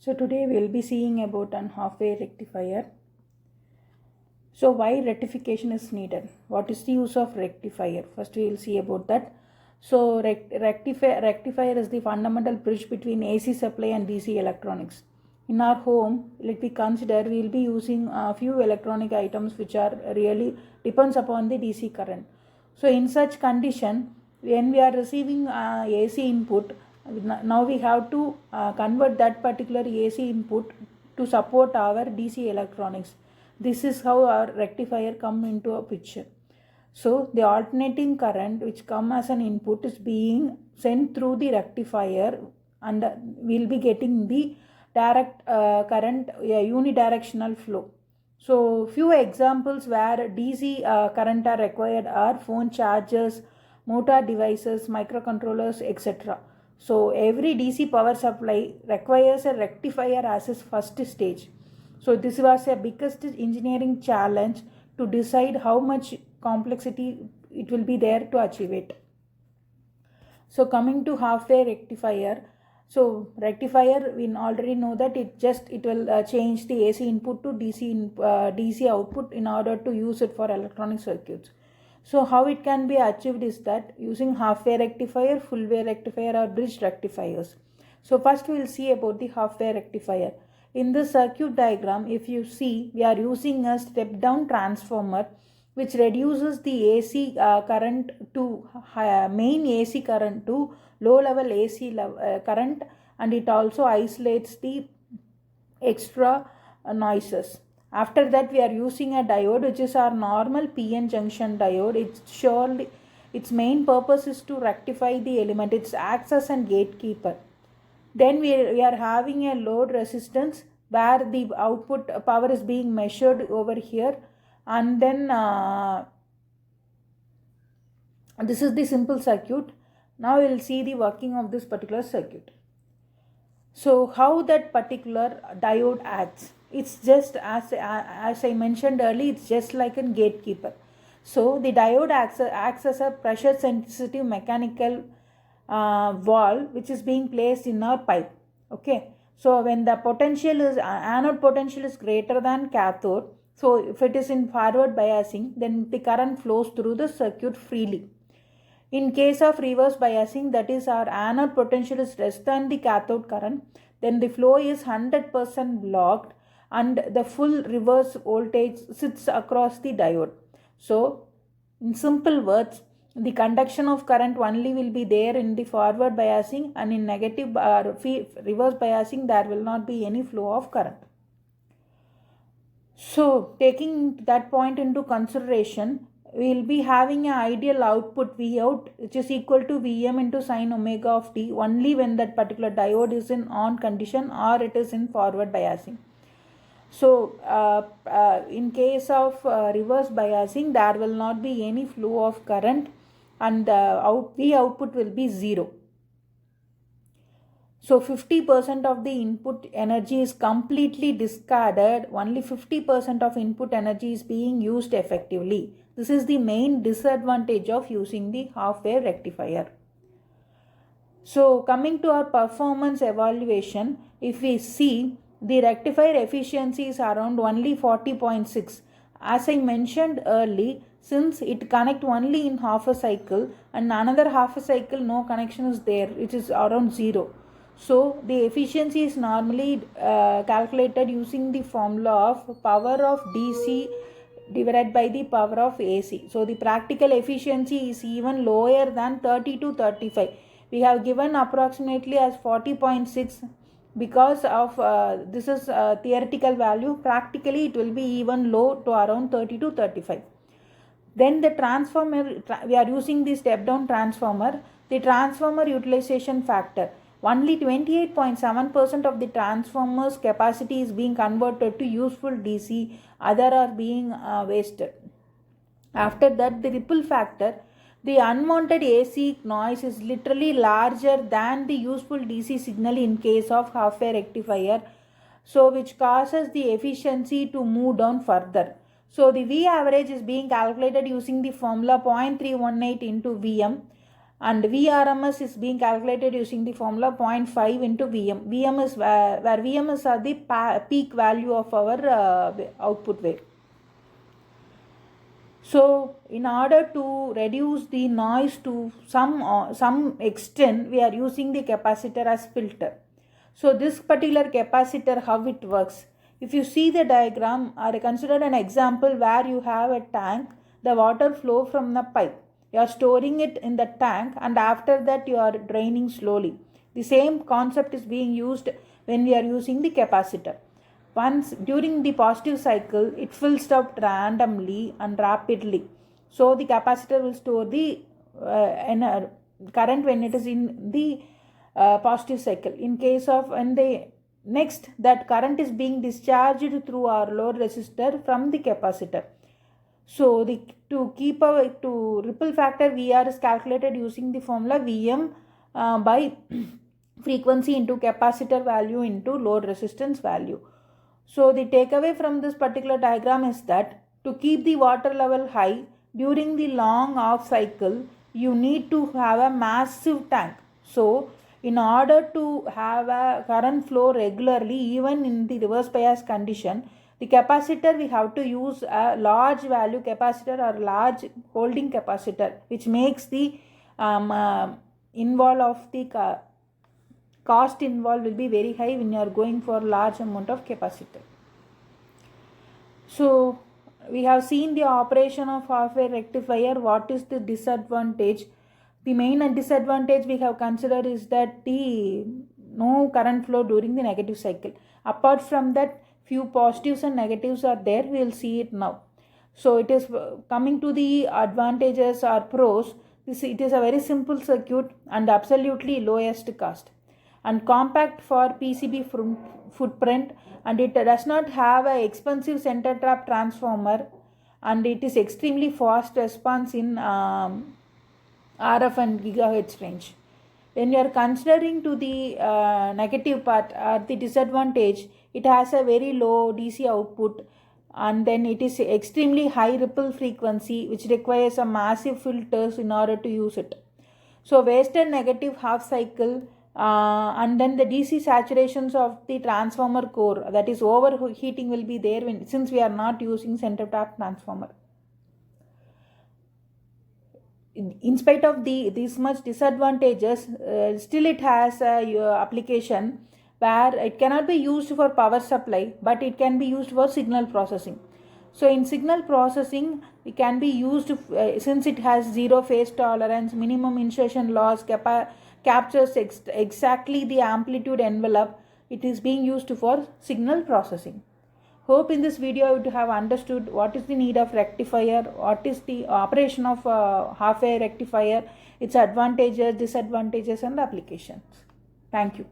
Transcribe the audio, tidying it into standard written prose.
So today we will be seeing about an half-wave rectifier. So why rectification is needed? What is the use of rectifier? First we will see about that. So rectifier is the fundamental bridge between AC supply and DC electronics. In our home, let me consider we will be using a few electronic items which are really depends upon the DC current. So in such condition, when we are receiving AC input, now we have to convert that particular AC input to support our DC electronics. This is how our rectifier come into a picture. So the alternating current which come as an input is being sent through the rectifier, and we'll be getting the direct current, unidirectional flow. So few examples where DC current are required are phone chargers, motor devices, microcontrollers, etc. So every DC power supply requires a rectifier as its first stage. So this was a biggest engineering challenge to decide how much complexity it will be there to achieve it. So coming to half-wave rectifier. So rectifier, we already know that it will change the AC input to DC output in order to use it for electronic circuits. So how it can be achieved is that using half-wave rectifier, full-wave rectifier or bridge rectifiers. So first we will see about the half-wave rectifier. In this circuit diagram, if you see, we are using a step-down transformer which reduces the AC current to main AC current to low-level AC current, and it also isolates the extra noises. After that, we are using a diode which is our normal PN junction diode. Its main purpose is to rectify the element. It acts as a gatekeeper. Then we are having a load resistance where the output power is being measured over here, and then this is the simple circuit. Now we will see the working of this particular circuit. So how that particular diode acts? It's just as I mentioned earlier, it's just like a gatekeeper. So the diode acts as a pressure sensitive mechanical valve which is being placed in our pipe. Okay, so when the potential is anode potential is greater than cathode, so if it is in forward biasing, then the current flows through the circuit freely. In case of reverse biasing, that is our anode potential is less than the cathode current, then the flow is 100% blocked and the full reverse voltage sits across the diode. So in simple words, the conduction of current only will be there in the forward biasing, and in negative reverse biasing there will not be any flow of current. So taking that point into consideration, we will be having an ideal output V out which is equal to Vm into sine omega of t only when that particular diode is in on condition or it is in forward biasing. So in case of reverse biasing, there will not be any flow of current and the V output will be 0. So 50% of the input energy is completely discarded, only 50% of input energy is being used effectively. This is the main disadvantage of using the half-wave rectifier. So coming to our performance evaluation, if we see, the rectifier efficiency is around only 40.6. As I mentioned earlier, since it connects only in half a cycle and another half a cycle no connection is there, it is around 0. So the efficiency is normally calculated using the formula of power of DC divided by the power of AC. So the practical efficiency is even lower than 30 to 35. We have given approximately as 40.6 because of this is a theoretical value. Practically it will be even low to around 30 to 35. Then the transformer, we are using the step down transformer. The transformer utilization factor, only 28.7% of the transformer's capacity is being converted to useful DC, other are being wasted. After that, the ripple factor, the unwanted AC noise is literally larger than the useful DC signal in case of half-wave rectifier, so which causes the efficiency to move down further. So the V average is being calculated using the formula 0.318 into Vm. and VRMS is being calculated using the formula 0.5 into VM. VM is where VMS are the peak value of our output wave. So in order to reduce the noise to some extent, we are using the capacitor as filter. So this particular capacitor, how it works? If you see the diagram, or consider an example where you have a tank, the water flow from the pipe. You are storing it in the tank, and after that you are draining slowly. The same concept is being used when we are using the capacitor. Once during the positive cycle, it fills up randomly and rapidly. So the capacitor will store the current when it is in the positive cycle. In case of when the next, that current is being discharged through our load resistor from the capacitor. So to ripple factor, VR is calculated using the formula VM by frequency into capacitor value into load resistance value. So the takeaway from this particular diagram is that to keep the water level high during the long off cycle, you need to have a massive tank. So in order to have a current flow regularly, even in the reverse bias condition, the capacitor, we have to use a large value capacitor or large holding capacitor, which makes the involve of the cost involved will be very high when you are going for large amount of capacitor. So we have seen the operation of half wave rectifier. What is the disadvantage? The main disadvantage we have considered is that the no current flow during the negative cycle. Apart from that, few positives and negatives are there. We will see it now. So it is coming to the advantages or pros. It is a very simple circuit and absolutely lowest cost, and compact for PCB footprint, and it does not have an expensive center trap transformer, and it is extremely fast response in RF and gigahertz range. When you are considering to the negative part or the disadvantage, it has a very low DC output, and then it is extremely high ripple frequency, which requires a massive filters in order to use it. So wasted negative half cycle, and then the DC saturations of the transformer core, that is overheating, will be there since we are not using center tap transformer. In spite of this much disadvantages, still it has a application where it cannot be used for power supply, but it can be used for signal processing. So in signal processing, it can be used since it has zero phase tolerance, minimum insertion loss, captures exactly the amplitude envelope. It is being used for signal processing. Hope in this video you have understood what is the need of rectifier, what is the operation of half wave rectifier, its advantages, disadvantages and applications. Thank you.